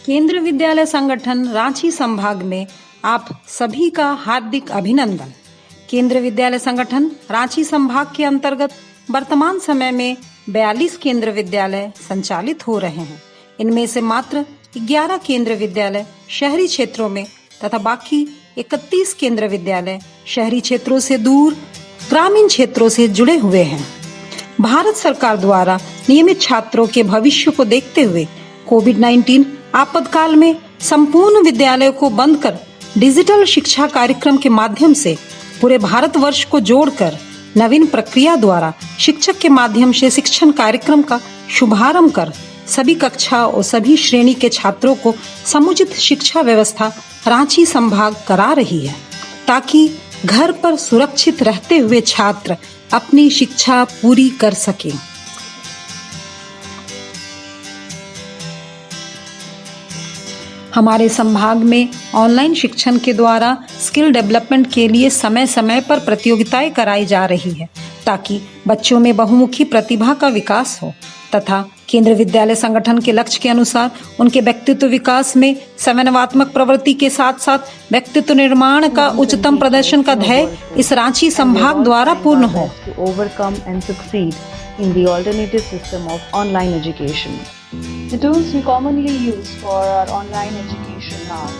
केंद्र विद्यालय संगठन रांची संभाग में आप सभी का हार्दिक अभिनंदन। केंद्र विद्यालय संगठन रांची संभाग के अंतर्गत वर्तमान समय में 42 केंद्र विद्यालय संचालित हो रहे हैं। इनमें से मात्र 11 केंद्र विद्यालय शहरी क्षेत्रों में तथा बाकी 31 केंद्र विद्यालय शहरी क्षेत्रों से दूर ग्रामीण क्षेत्रों से जुड़े हुए हैं। भारत सरकार द्वारा नियमित छात्रों के भविष्य को देखते हुए कोविड-19 आपातकाल में संपूर्ण विद्यालयों को बंद कर डिजिटल शिक्षा कार्यक्रम के माध्यम से पूरे भारतवर्ष को जोड़कर नवीन प्रक्रिया द्वारा शिक्षक के माध्यम से शिक्षण कार्यक्रम का शुभारंभ कर सभी कक्षा और सभी श्रेणी के छात्रों को समुचित शिक्षा व्यवस्था रांची संभाग करा रही है, ताकि घर पर सुरक्षित रहते हुए छात्र अपनी शिक्षा पूरी कर सकें। हमारे संभाग में ऑनलाइन शिक्षण के द्वारा स्किल डेवलपमेंट के लिए समय समय पर प्रतियोगिताएं कराई जा रही है, ताकि बच्चों में बहुमुखी प्रतिभा का विकास हो तथा केंद्र विद्यालय संगठन के लक्ष्य के अनुसार उनके व्यक्तित्व विकास में समन्वयात्मक प्रवृत्ति के साथ साथ व्यक्तित्व निर्माण का उच्चतम प्रदर्शन का ध्येय इस रांची संभाग द्वारा पूर्ण हो। Overcome and succeed in the alternative system of online education. The tools we commonly use for our online education are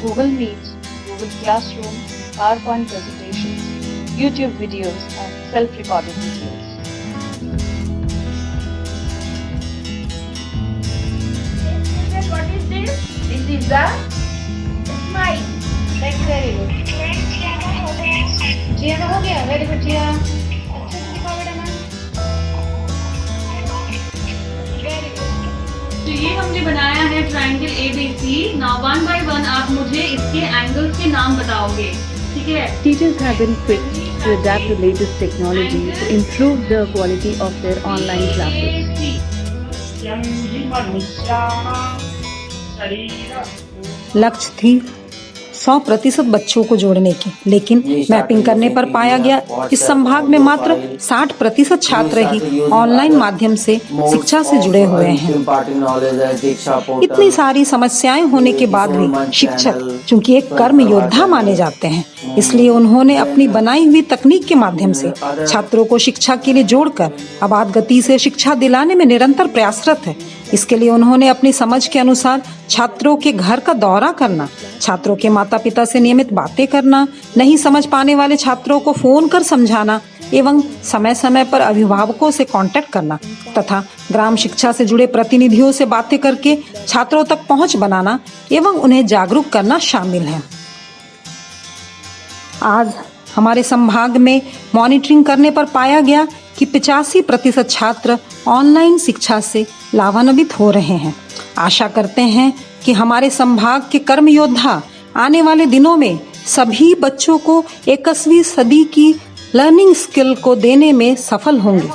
Google Meet, Google Classroom, PowerPoint presentations, YouTube videos, and self-recorded videos. What is this? This is the smile. That's very good. जिया हो गया, very good जिया. अच्छे से लिखा बेटा ma'am. Very good. तो ये हमने बनाया है ट्रायंगल ABC। नाउ 1 by 1 आप मुझे इसके एंगल्स के नाम बताओगे, ठीक है? Teachers have been quick to adapt to latest technology to improve the quality of their online classes. लक्ष्य थी 100% बच्चों को जोड़ने की, लेकिन मैपिंग करने पर पाया गया इस संभाग में मात्र 60% छात्र ही ऑनलाइन माध्यम से शिक्षा से जुड़े हुए हैं। इतनी सारी समस्याएं होने के बाद भी शिक्षक चूंकि एक कर्म योद्धा माने जाते हैं, इसलिए उन्होंने अपनी बनाई हुई तकनीक के माध्यम से छात्रों को शिक्षा के लिए जोड़कर आपात गति से शिक्षा दिलाने में निरंतर प्रयासरत है। इसके लिए उन्होंने अपनी समझ के अनुसार छात्रों के घर का दौरा करना, छात्रों के माता पिता से नियमित बातें करना, नहीं समझ पाने वाले छात्रों को फोन कर समझाना एवं समय समय पर अभिभावकों से कांटेक्ट करना तथा ग्राम शिक्षा से जुड़े प्रतिनिधियों से बातें करके छात्रों तक पहुंच बनाना एवं उन्हें जागरूक करना शामिल है। आज हमारे संभाग में मॉनिटरिंग करने पर पाया गया कि 85% छात्र ऑनलाइन शिक्षा से लाभान्वित हो रहे हैं। आशा करते हैं कि हमारे संभाग के कर्म योद्धा आने वाले दिनों में सभी बच्चों को 21वीं सदी की लर्निंग स्किल को देने में सफल होंगे।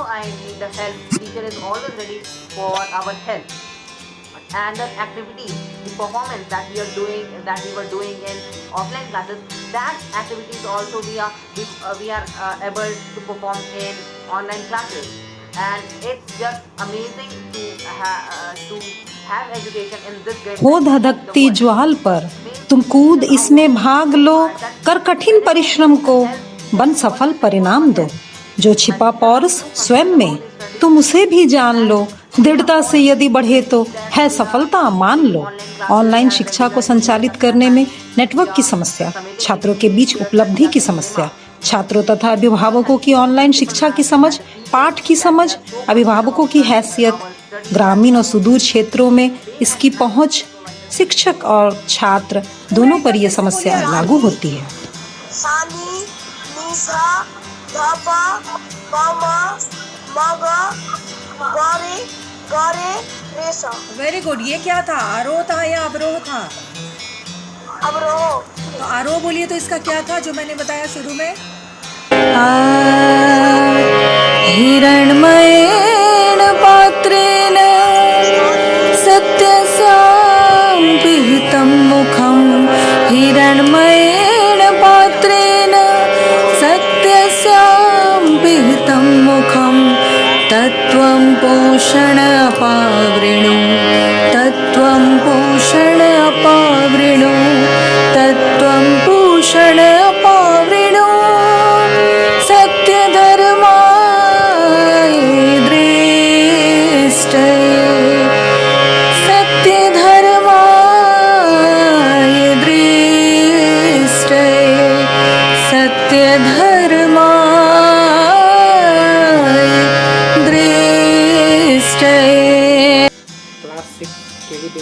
And the activities, the performance that we were doing in offline classes, that activities also we are able to perform in online classes, and it's just amazing to have education in this great. हो धधकती ज्वाल पर तुम कूद इसमें भाग लो, कर कठिन परिश्रम को बन सफल परिणाम दो। जो छिपा पौरुष स्वयं में तुम उसे भी जान लो, दृढ़ता से यदि बढ़े तो है सफलता मान लो। ऑनलाइन शिक्षा को संचालित करने में नेटवर्क की समस्या, छात्रों के बीच उपलब्धि की समस्या, छात्रों तथा अभिभावकों की ऑनलाइन शिक्षा की समझ, पाठ की समझ, अभिभावकों की हैसियत, ग्रामीण और सुदूर क्षेत्रों में इसकी पहुंच, शिक्षक और छात्र दोनों पर यह समस्या लागू होती है। Very good. ये क्या था, आरोह था या अवरोह था? अवरोह। तो आरोह बोलिए तो इसका क्या था जो मैंने बताया शुरू में? हिरण्मयेन पात्रेण सत्यस्यां पिहितं मुखं, हिरण्मयेन पात्रेण सत्यस्यां पिहितं मुखं, तत्त्वं पोषण पावृणु, तत्त्वं पोषण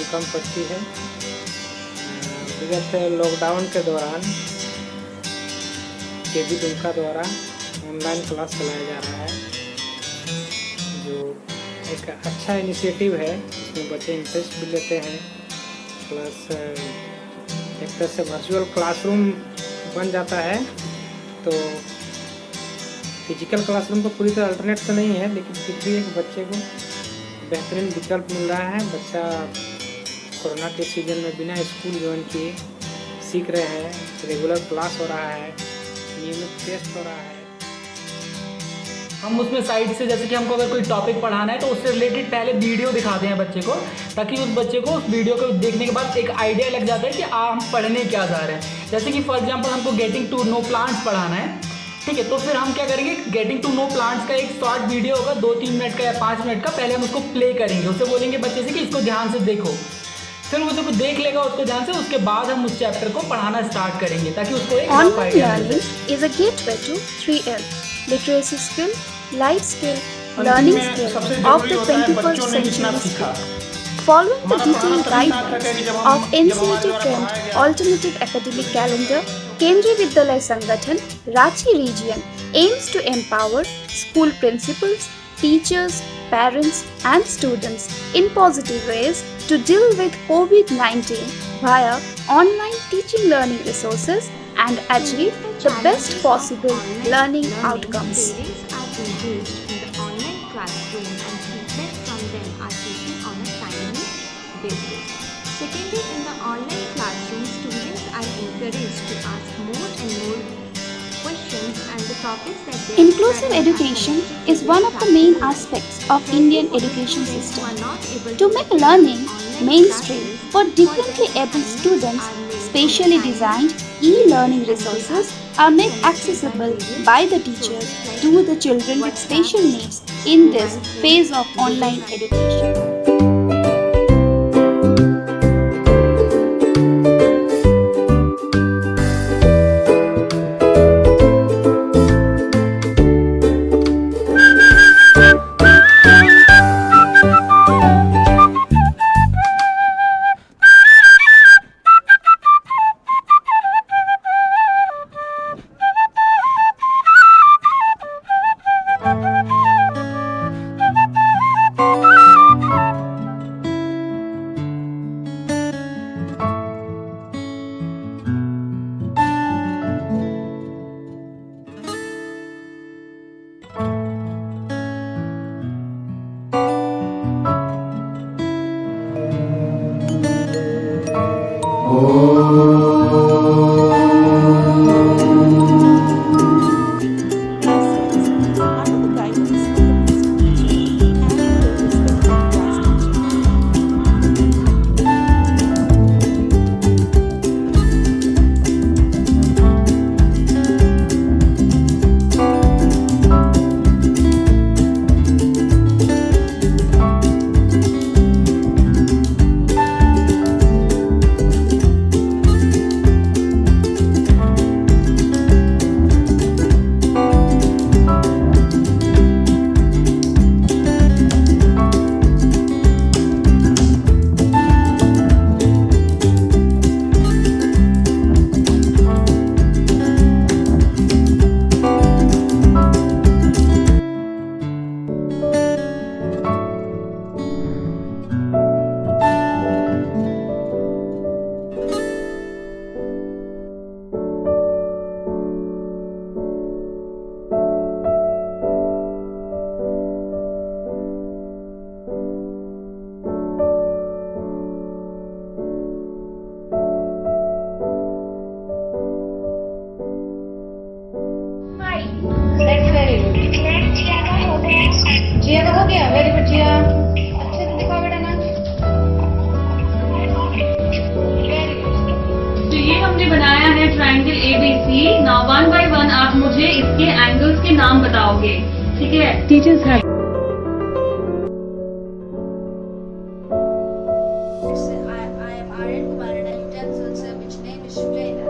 स्कूल कम पढ़ती है। विगत लॉकडाउन के दौरान केवी दुमका द्वारा ऑनलाइन क्लास चलाया जा रहा है, जो एक अच्छा इनिशिएटिव है। इसमें बच्चे इंटरेस्ट भी लेते हैं, प्लस एक तरह से वर्चुअल क्लासरूम बन जाता है। तो फिजिकल क्लासरूम को पूरी तरह अल्टरनेट तो नहीं है, लेकिन फिर भी एक बच्चे को बेहतरीन विकल्प मिल रहा है। बच्चा कोरोना के सीजन में बिना स्कूल ज्वाइन किए सीख रहे हैं, रेगुलर क्लास हो रहा है, नियमित टेस्ट हो रहा है। हम उसमें साइड से जैसे कि हमको अगर कोई टॉपिक पढ़ाना है तो उससे रिलेटेड पहले वीडियो दिखाते हैं बच्चे को, ताकि उस बच्चे को उस वीडियो को देखने के बाद एक आइडिया लग जाता है कि हम पढ़ने क्या जा रहे हैं। जैसे कि फॉर एग्जांपल हमको गेटिंग टू नो प्लांट्स पढ़ाना है, ठीक है, तो फिर हम क्या करेंगे, गेटिंग टू नो प्लांट्स का एक शॉर्ट वीडियो होगा 2-3 मिनट का या 5 मिनट का, पहले हम उसको प्ले करेंगे, उससे बोलेंगे बच्चे से कि इसको ध्यान से देखो, फिर वो जो देख लेगा उसको ध्यान से, उसके बाद हम उस चैप्टर को पढ़ाना स्टार्ट करेंगे ताकि उसको एक Online learning is a gateway to 3L: literacy skill, life skill, learning skill of the 21st century. Following the detailed guidelines of NCERT Trend Alternative Academic Calendar, Kendriya Vidyalaya Sangathan, Ranchi Region aims to empower school principals, teachers, parents and students in positive ways to deal with COVID-19 via online teaching learning resources and achieve the best possible learning outcomes. Parents are engaged in the online classroom and feedback from them are taken on a timely basis. Secondly, in the online classroom, students are encouraged to ask more and more questions and the topics that they Inclusive education is one of the main aspects of Indian education system. To make learning mainstream for differently able students, specially designed e-learning resources are made accessible by the teachers to the children with special needs in this phase of online education. जिया का हो गया, very good जिया, अच्छे से दिखाओ बेटा ना। तो ये हमने बनाया है ट्रायंगल ABC। नाउ 1 by 1 आप मुझे इसके एंगल्स के नाम बताओगे, ठीक है? Teachers have I am Aryan Kumar and I'm 10th sir, which name is Shubhena.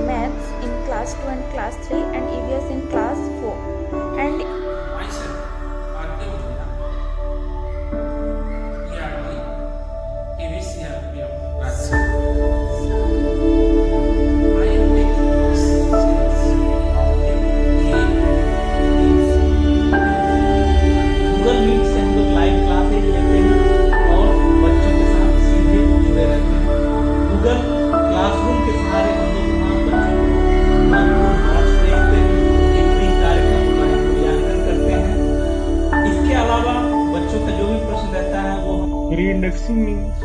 maths in class 2 and class 3 and EVS in class 4. And myself, Parthiv Bhaiya, ERD, AVCRP of Rajasthan. I am taking courses of Google Meet से हम लोग live classes लेते हैं और बच्चों के साथ सीधे जुड़े रहते हैं। गूगल क्लासरूम के सहारे हम लोग वहाँ बच्चों को नोट्स देखते हैं, उनके फ्री कार्यक्रम का मूल्यांकन करते हैं। इसके अलावा बच्चों का जो भी प्रश्न रहता है वो Reindexing means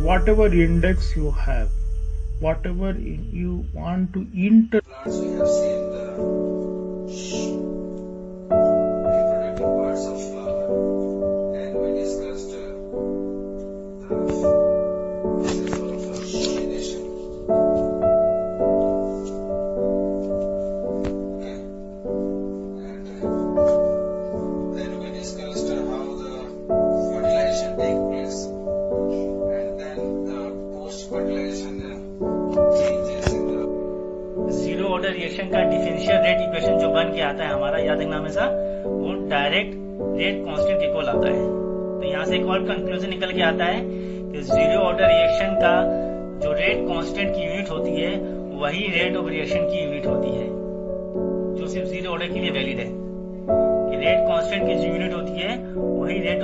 whatever index you have, whatever you want to enter. we have seen the reproductive parts of flower, and we discussed the process of pollination. Okay, and then we discussed how the fertilization takes place, and then the post-fertilization changes in the zero order reaction का differential rate equation जो बन के आता है हमारा, याद रखना हमेशा, वो डायरेक्ट रेट कांस्टेंट इक्वल आता है। तो यहाँ से एक और कंक्लूजन निकल के आता है कि जीरो ऑर्डर रिएक्शन का जो रेट कांस्टेंट की यूनिट होती है वही रेट ऑफ रिएक्शन की यूनिट होती है, जो सिर्फ जीरो ऑर्डर के लिए वैलिड है कि रेट कांस्टेंट की जो यूनिट होती है वही रेट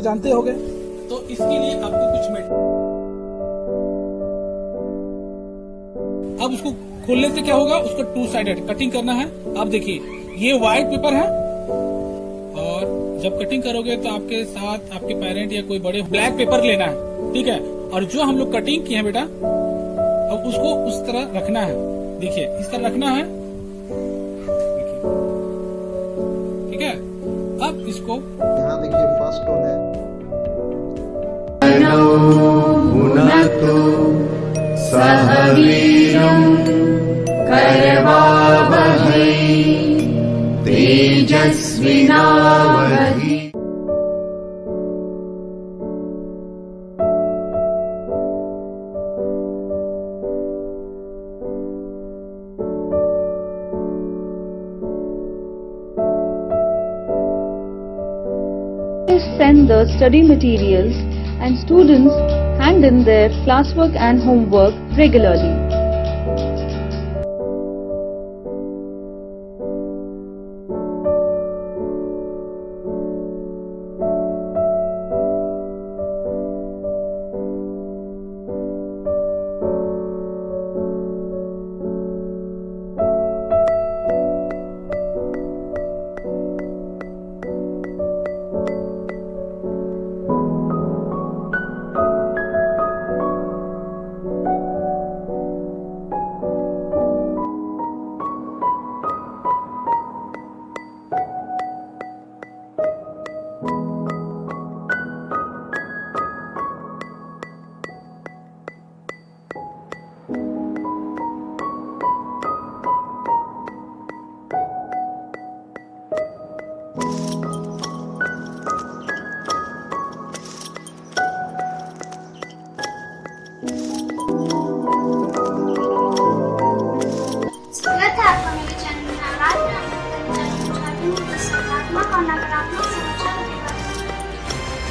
जानते होगे, तो इसके लिए आपको कुछ अब उसको खोलने से क्या होगा, उसको टू साइडेड कटिंग करना है। आप देखिए ये व्हाइट पेपर है, और जब कटिंग करोगे तो आपके साथ आपके पेरेंट या कोई बड़े ब्लैक पेपर लेना है, ठीक है। और जो हम लोग कटिंग किए हैं बेटा, अब उसको उस तरह रखना है, देखिए इस तरह रखना है, ठीक है। अब इसको यहाँ देखिए फर्स्ट टोन है सह वीरं करवावहै तेजस्विनावधि। Send the study materials and students hand in their classwork and homework regularly.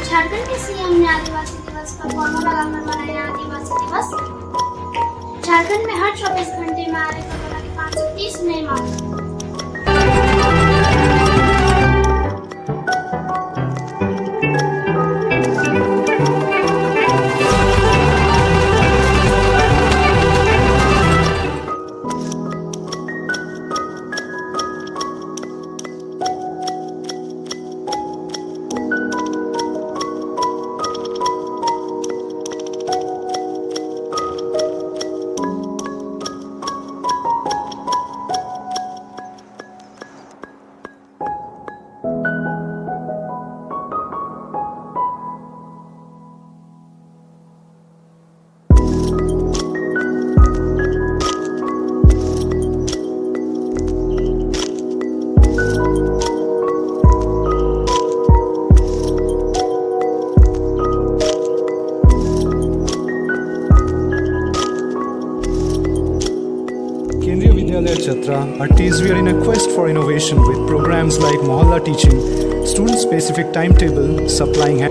Jharkhand के सीएम ने आदिवासी दिवस पर फॉर्मूला लगाकर मनाया आदिवासी दिवस। झारखंड में हर 24 घंटे में आ रहे कोरोना के 530 नए मामले। Kendriya Vidyalaya Chhatra, our teams we are in a quest for innovation with programs like Mohalla Teaching, student-specific timetable, supplying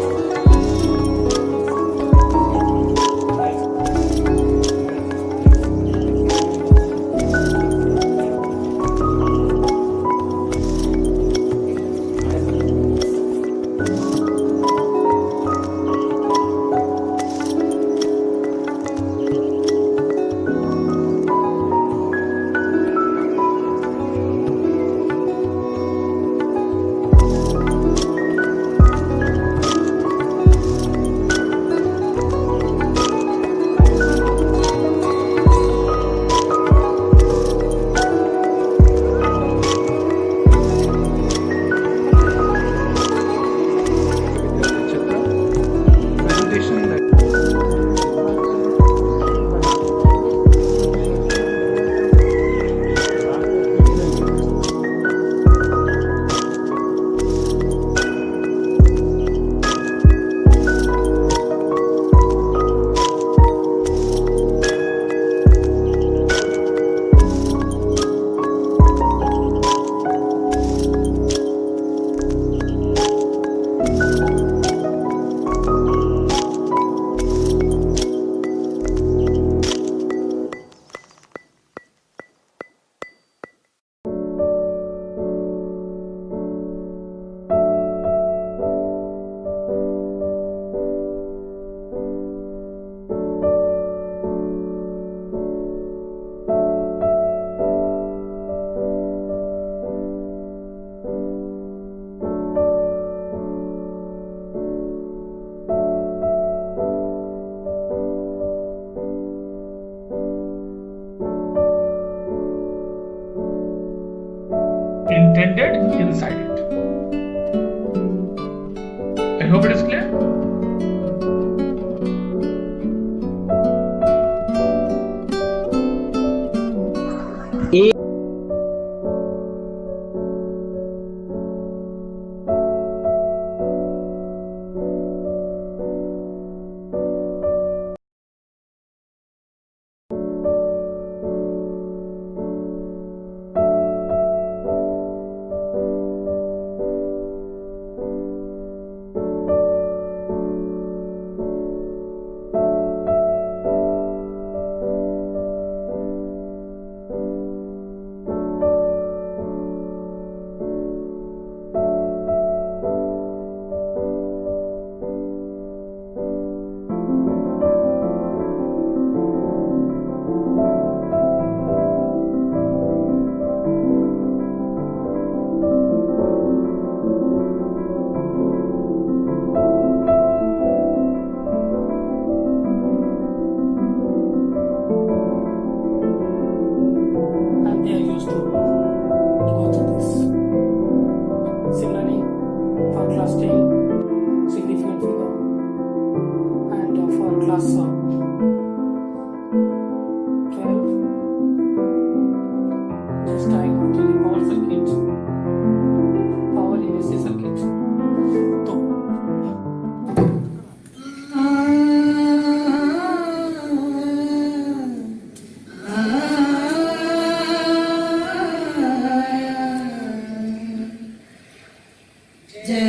intended inside it. I hope it is clear.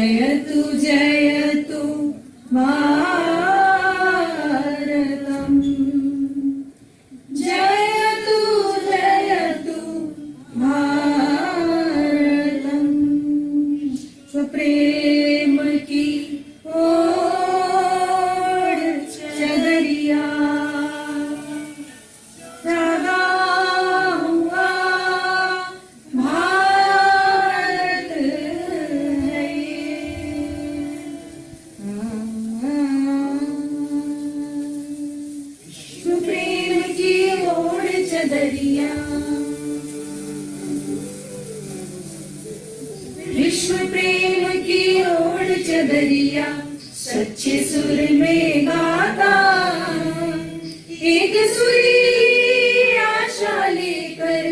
जयतु जयतु भारतम् जयतु जयतु भारतम् स्वप्रेम की ओर चदरिया लगा हुआ भारत है प्रेम की ओर चदरिया विश्व प्रेम की ओर चदरिया सच्चे सुर में गाता एक सुरीली आशा लेकर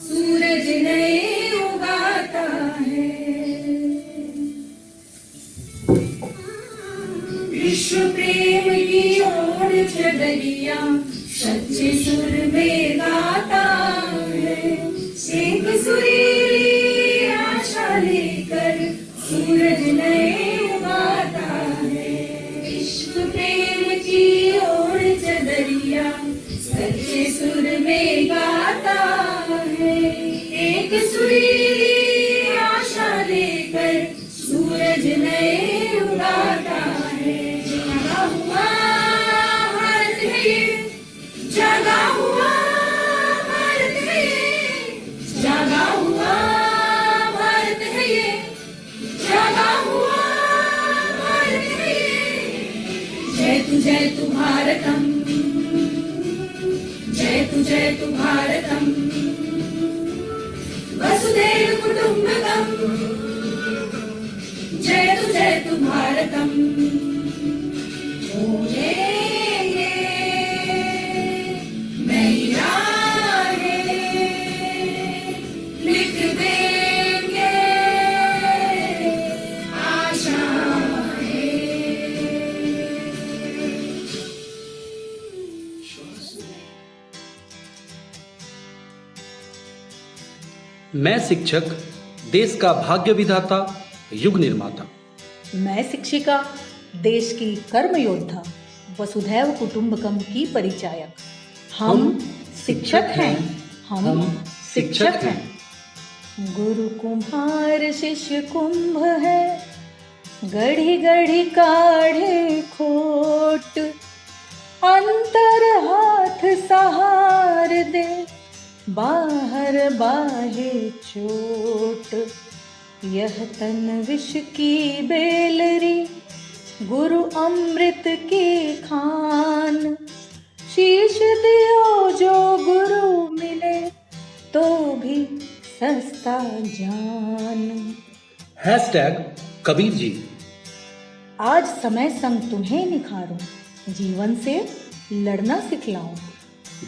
सूरज नए उगाता है विश्व प्रेम की ओर चदरिया सच्चे सुर में गाता है एक सुरीली आशा लेकर सूरज नए उगाता है विश्व प्रेम की ओर चदरिया सच्चे सुर में गाता है एक सुरीली आशा लेकर सूरज नए उगाता है जगा हुआ भारत है ये जगा हुआ भारत है ये जगा हुआ भारत है ये जगा हुआ भारत है ये जयतु भारतम् जयतु भारतम् वसुधैव कुटुम्बकम् जयतु भारतम् बोलेंगे नई राहें लिख देंगे आशाएं मैं शिक्षक, देश का भाग्य विधाता, युग निर्माता। मैं शिक्षिका, देश की कर्म योद्धा, वसुधैव कुटुंबकम की परिचायक। हम शिक्षक हैं, हम शिक्षक हैं। गुरु कुम्हार शिष्य कुंभ है, गढ़ी गढ़ी काढ़े खोट, अंतर हाथ सहार दे, बाहर बाहे चोट। यह तन विष की बेलरी, गुरु अमृत की खान। शीश दियो जो गुरु मिले, तो भी सस्ता जान। हैशटैग कबीर जी। आज समय संग तुम्हें निखारूं, जीवन से लड़ना सिखलाऊं।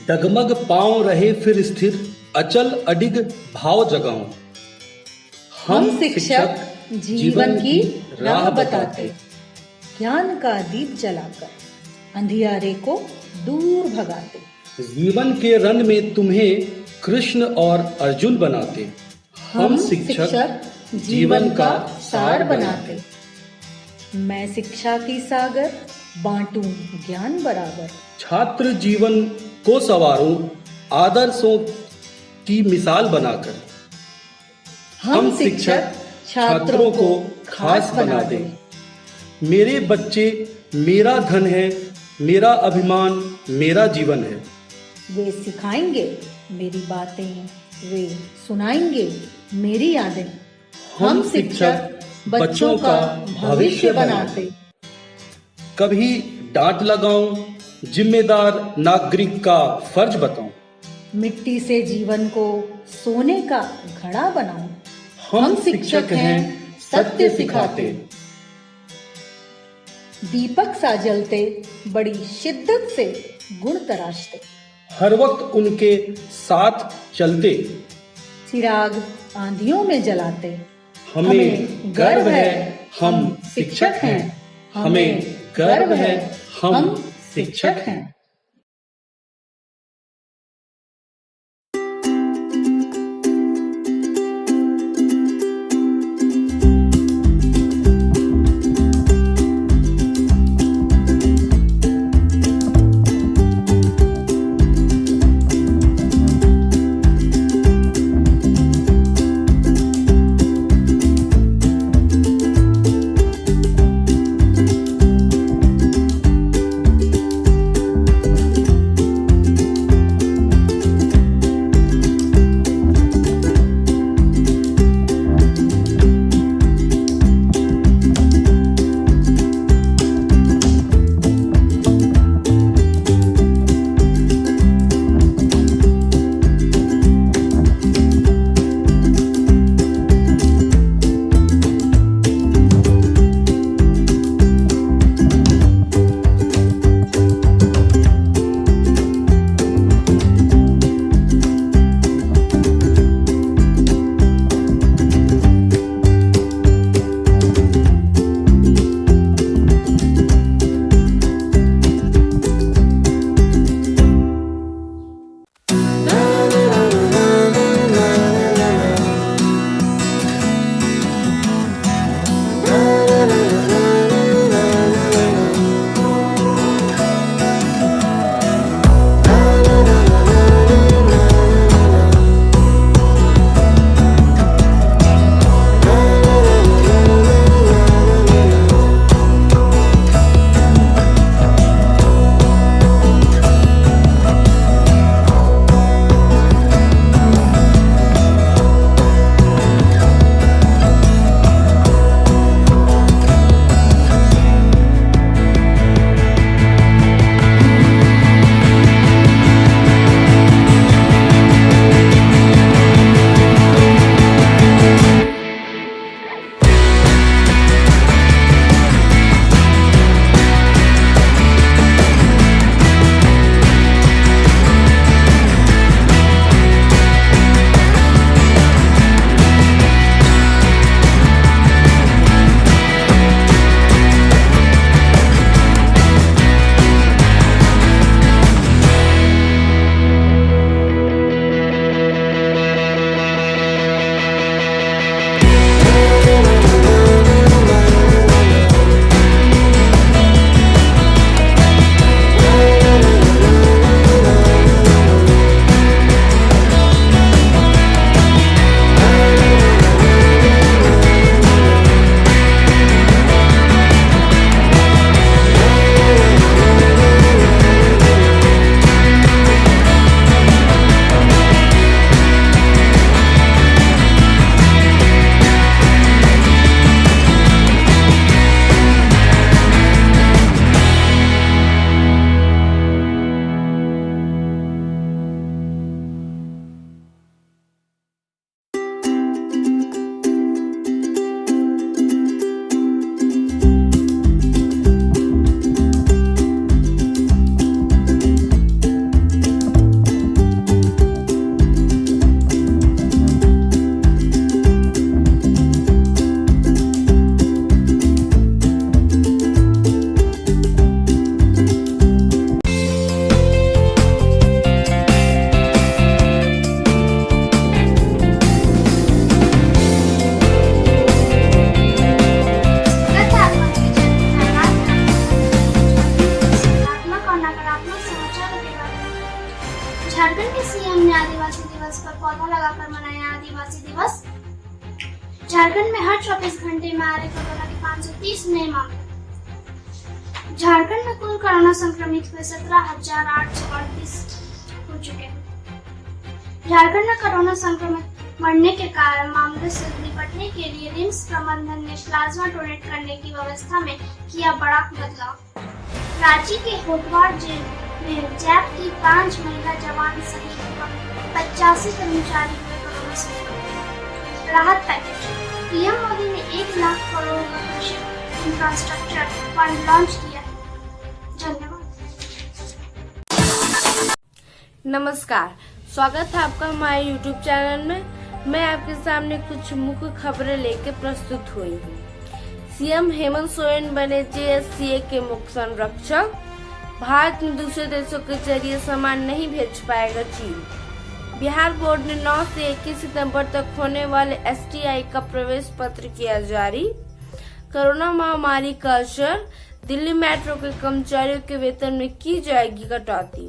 डगमग पांव रहे फिर स्थिर, अचल अडिग भाव जगाऊं। हम शिक्षक जीवन की राह बताते, ज्ञान का दीप जलाकर अंधियारे को दूर भगाते। जीवन के रण में तुम्हें कृष्ण और अर्जुन बनाते। हम शिक्षक जीवन का सार बनाते। मैं शिक्षा की सागर, बांटूं ज्ञान बराबर। छात्र जीवन को संवारूं, आदर्शों की मिसाल बनाकर। हम शिक्षक छात्रों को खास बना दे। मेरे बच्चे मेरा धन है, मेरा अभिमान मेरा जीवन है। वे सिखाएंगे मेरी बातें, वे सुनाएंगे मेरी यादें। हम शिक्षक बच्चों का भविष्य बनाते। कभी डांट लगाऊं, जिम्मेदार नागरिक का फर्ज बताऊं। मिट्टी से जीवन को सोने का घड़ा बनाऊं। हम शिक्षक हैं, सत्य सिखाते। दीपक सा जलते, बड़ी शिद्दत से गुण तराशते। हर वक्त उनके साथ चलते। चिराग आंधियों में जलाते। हमें गर्व है हम शिक्षक हैं। हमें गर्व है हम शिक्षक हैं। आदिवासी दिवस। झारखंड में हर 24 घंटे में आ रहे कोरोना के 530 नए मामले। झारखंड में कुल कोरोना संक्रमित हुए 17,838 हो चुके हैं। झारखंड में कोरोना संक्रमित बढ़ने के कारण मामले से निपटने के लिए रिम्स प्रबंधन ने प्लाज्मा डोनेट करने की व्यवस्था में किया बड़ा बदलाव। रांची के होटवार जेल में जैप की 5 महिला जवान सहित 85 कर्मचारी हुए कोरोना संक्रमित। राहत पैकेज। पीएम मोदी ने 1 लाख करोड़ का कृषि इंफ्रास्ट्रक्चर फंड लॉन्च किया। धन्यवाद। नमस्कार, स्वागत है आपका हमारे YouTube चैनल में। मैं आपके सामने कुछ मुख्य खबरें लेकर प्रस्तुत हुई हूँ। सीएम हेमंत सोरेन बने JSCA के मुख्य संरक्षक। भारत में दूसरे देशों के जरिए सामान नहीं भेज पाएगा चीन। बिहार बोर्ड ने 9 से 21 सितंबर तक होने वाले STI का प्रवेश पत्र किया जारी। कोरोना महामारी का असर। दिल्ली मेट्रो के कर्मचारियों के वेतन में की जाएगी कटौती।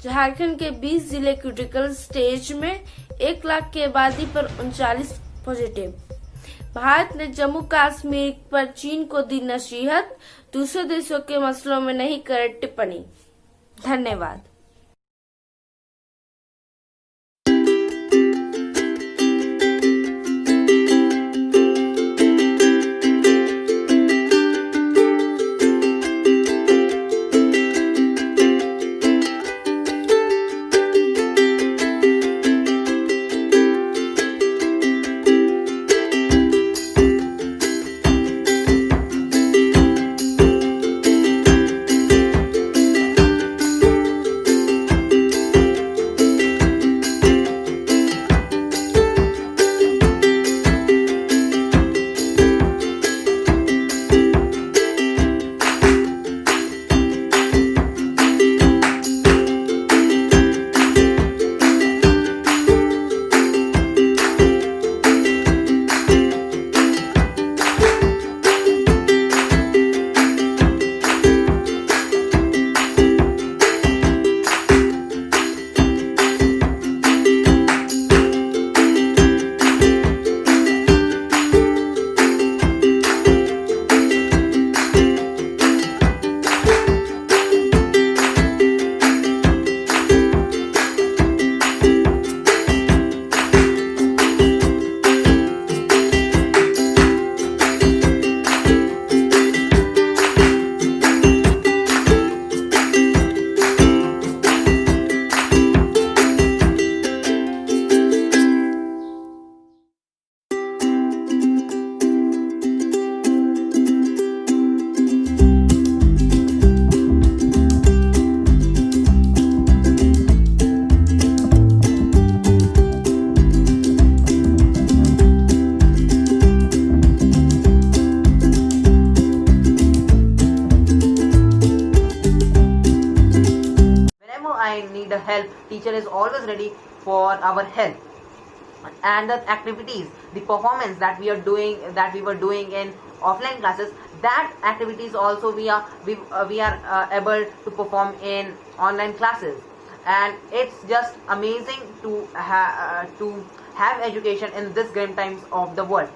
झारखंड के 20 जिले क्रिटिकल स्टेज में, 1 लाख की आबादी पर 39 पॉजिटिव। भारत ने जम्मू कश्मीर पर चीन को दी नसीहत, दूसरे देशों के मसलों में नहीं करे टिप्पणी। धन्यवाद। help, teacher is always ready for our help. And the activities, the performance that we were doing in offline classes, that activities also we are able to perform in online classes. And it's just amazing to have education in this grim times of the world.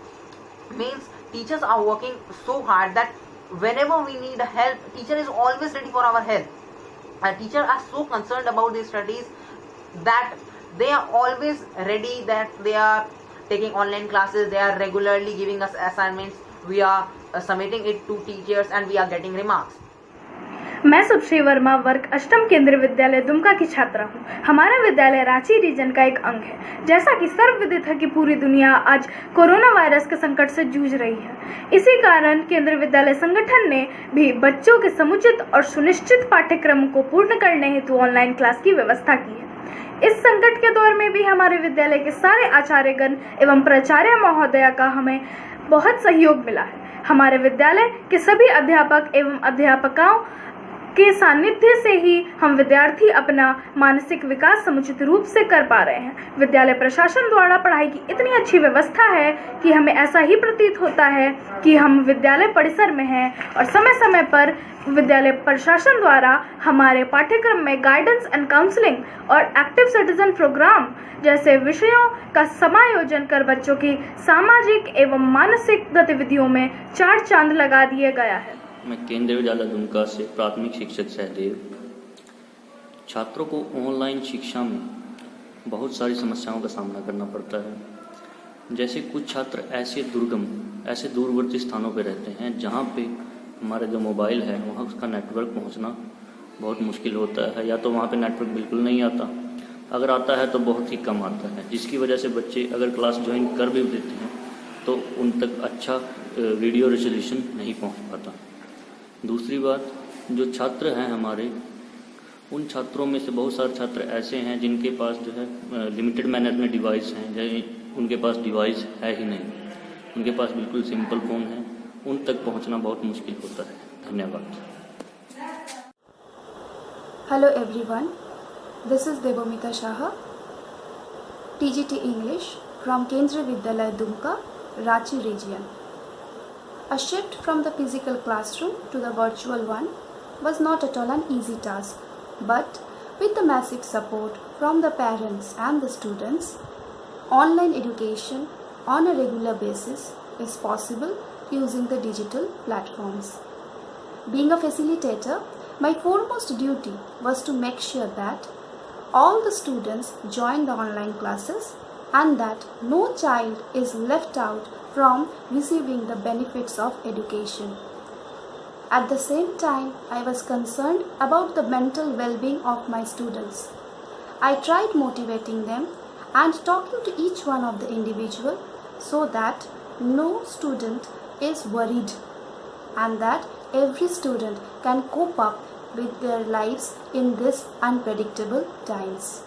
Means teachers are working so hard that whenever we need help, teacher is always ready for our help. And teachers are so concerned about their studies that they are always ready, that they are taking online classes, they are regularly giving us assignments, we are submitting it to teachers and we are getting remarks. मैं शुभश्री वर्मा वर्ग अष्टम केंद्रीय विद्यालय दुमका की छात्रा हूँ। हमारा विद्यालय रांची रीजन का एक अंग है। जैसा कि सर्वविदित है कि पूरी दुनिया आज कोरोना वायरस के संकट से जूझ रही है। इसी कारण केंद्रीय विद्यालय संगठन ने भी बच्चों के समुचित और सुनिश्चित पाठ्यक्रम को पूर्ण करने हेतु ऑनलाइन क्लास की व्यवस्था की है। इस संकट के दौर में भी हमारे विद्यालय के सारे आचार्यगण एवं प्राचार्य महोदया का हमें बहुत सहयोग मिला है। हमारे विद्यालय के सभी अध्यापक एवं अध्यापकाओं के सानिध्य से ही हम विद्यार्थी अपना मानसिक विकास समुचित रूप से कर पा रहे हैं। विद्यालय प्रशासन द्वारा पढ़ाई की इतनी अच्छी व्यवस्था है कि हमें ऐसा ही प्रतीत होता है कि हम विद्यालय परिसर में हैं और समय समय पर विद्यालय प्रशासन द्वारा हमारे पाठ्यक्रम में गाइडेंस एंड काउंसलिंग और एक्टिव सिटीजन प्रोग्राम जैसे विषयों का समायोजन कर बच्चों की सामाजिक एवं मानसिक गतिविधियों में चार चांद लगा दिया गया है। मैं केंद्रीय विद्यालय दुमका से प्राथमिक शिक्षक सहदेव। छात्रों को ऑनलाइन शिक्षा में बहुत सारी समस्याओं का सामना करना पड़ता है। जैसे कुछ छात्र ऐसे दूरवर्ती स्थानों पर रहते हैं जहां पे हमारे जो मोबाइल है वहाँ उसका नेटवर्क पहुंचना बहुत मुश्किल होता है, या तो वहाँ पे नेटवर्क बिल्कुल नहीं आता, अगर आता है तो बहुत ही कम आता है, जिसकी वजह से बच्चे अगर क्लास ज्वाइन कर भी देते हैं तो उन तक अच्छा वीडियो रेजोल्यूशन नहीं पहुँच पाता। दूसरी बात, जो छात्र हैं हमारे, उन छात्रों में से बहुत सारे छात्र ऐसे हैं जिनके पास जो है लिमिटेड मैनर में डिवाइस हैं, जैसे उनके पास डिवाइस है ही नहीं, उनके पास बिल्कुल सिंपल फ़ोन है, उन तक पहुंचना बहुत मुश्किल होता है। धन्यवाद। Hello everyone, this is Devamita Shah, TGT English from Kendriya Vidyalaya Dumka, Ranchi region. A shift from the physical classroom to the virtual one was not at all an easy task, but with the massive support from the parents and the students, online education on a regular basis is possible using the digital platforms. Being a facilitator, my foremost duty was to make sure that all the students join the online classes and that no child is left out from receiving the benefits of education. At the same time, I was concerned about the mental well-being of my students. I tried motivating them and talking to each one of the individual so that no student is worried and that every student can cope up with their lives in this unpredictable times.